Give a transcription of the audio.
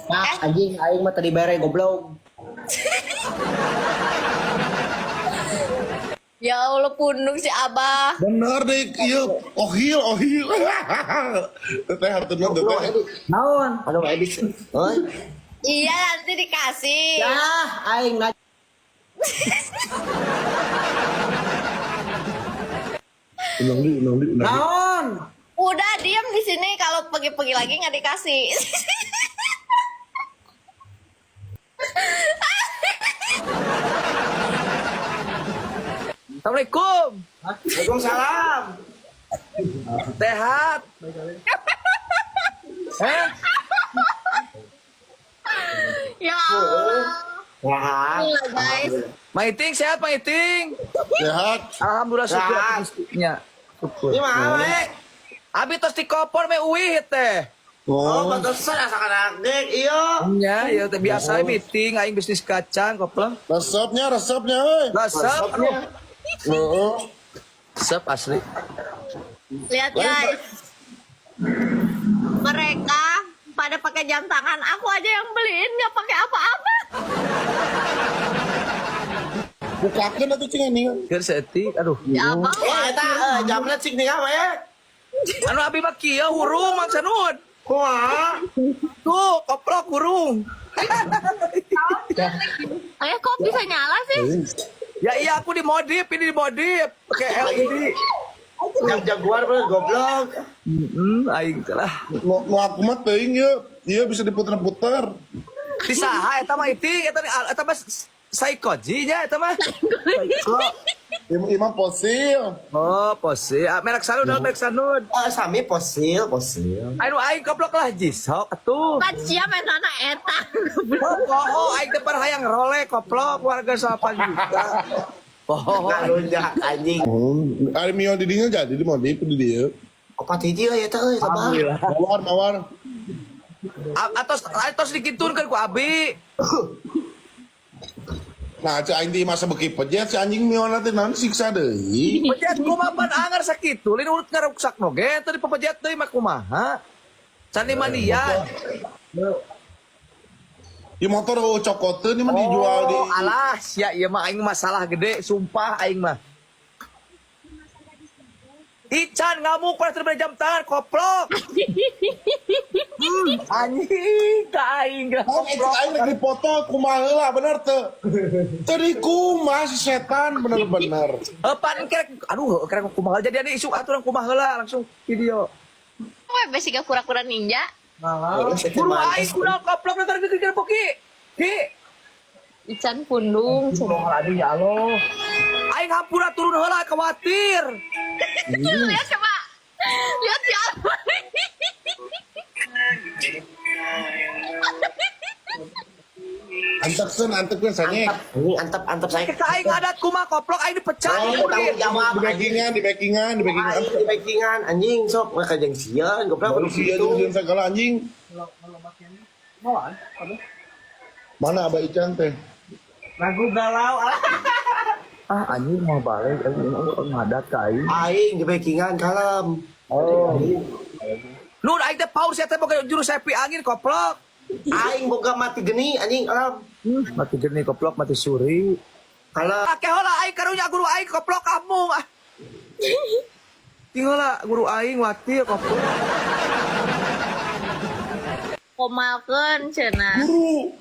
Pak, anjing aing mah tadi bare goblok. Ya Allah punung si Abah. Bener deh, iya, ohil. Teteh hartuna teteh. Naon? Aduh edit. Oi. Iya nanti dikasih. Ya, aing na Unang di. naon? Udah diam di sini kalau pergi-pergi lagi nggak dikasih. Assalamualaikum. Waalaikumsalam. Sehat. Ya Allah. Wah. Gila guys. Maiting sehat, Maiting. Sehat. Alhamdulillah syukur Sehat. mistiknya. Syukur. Ini mah we. Abi tos di kopor me uih teh. Oh, pantesan asakan adik iya. Nya, ya teh biasa meeting aing bisnis kacang koplang. Resepnya, euy. Resep, aduh. Heeh. Resep asli. Lihat guys. Mereka pada pakai jam tangan, aku aja yang beliin nggak pakai apa-apa. Bukakeun atuh cing ini. Keur seetik, aduh. Ya Abang. Eta jamna cik nih apa ya? Anu abi mah kieu hurung Mang Sanud. Wah. Tuh, koplok hurung. Kok bisa nyala sih? Ya iya aku dimodif, ini dimodif pakai LED. Jam jaguar bener goblok. Aing teh lah. Nu aku mah teuing ieu. Ieu bisa diputer-puter. Di saha eta mah iting, eta mah Saikoji nya eta mah. Saiko. Imam fosil. Oh, pose. Merek Sanud, merek Sanud. Sami fosil. Anu aing koplok lah jisok atuh. Kan sia main anak eta. Oh, aing depan hayang role koplok warga 8 juta. Oh, Ngalunjak anjing. Ari mio di dinya jadi dimodif di dieu. Opat hiji euy eta euy tabah. alhamdulillah. Mawar. Atos dikiturkeun ku abi. Nah, cek aing di masa beki pejet si anjing miona teh naon siksa deui. Pejet kumaha pan anger sakitu, lin urut ngaruksak noge tadi pepejet deui mah kumaha. Candi mania. Di motor cokoteun ini mah dijual di Oh, alah, sia ieu mah aing masalah gede, sumpah aing mah. Ican ngamuk pada terbeli jam tangan koplok. Anjing ka aing gak Oh, itu aing lagi foto kumaha heula bener teu. Tadi kumaha si setan bener-bener. Pan kerek aduh kerek kumaha jadi isu aturan kumaha heula langsung video. Weh basic kura-kura ninja. Buru aing kuda koplok ntar geger poki. Ki. Ican pundung. Aduh ya Allah. Aing hampura turun heula khawatir. Lihat coba. Lihat siapa. Antep sanyek. Ini antep saya. Kita aing adat kumaha koplok aing dipecah. Oh, tanggung jawab Di backingan. di backingan anjing sok mereka jeung sieun goblok Baru si jeung segala anjing. Mana Abah Ican teh? lagu galau Ah anjing mau balik aing ngadat ka aing. aing di backingan kalem. Oh. Lu aing teh paus ya teh boga jurus sepi angin koplok. Aing boga mati geni anjing kalem. Mati geni koplok mati suri. Kalem. Akeh heula aing karunya guru aing koplok kamu. Tinggal lah guru aing watir koplok. Komalkeun cenah. Guru.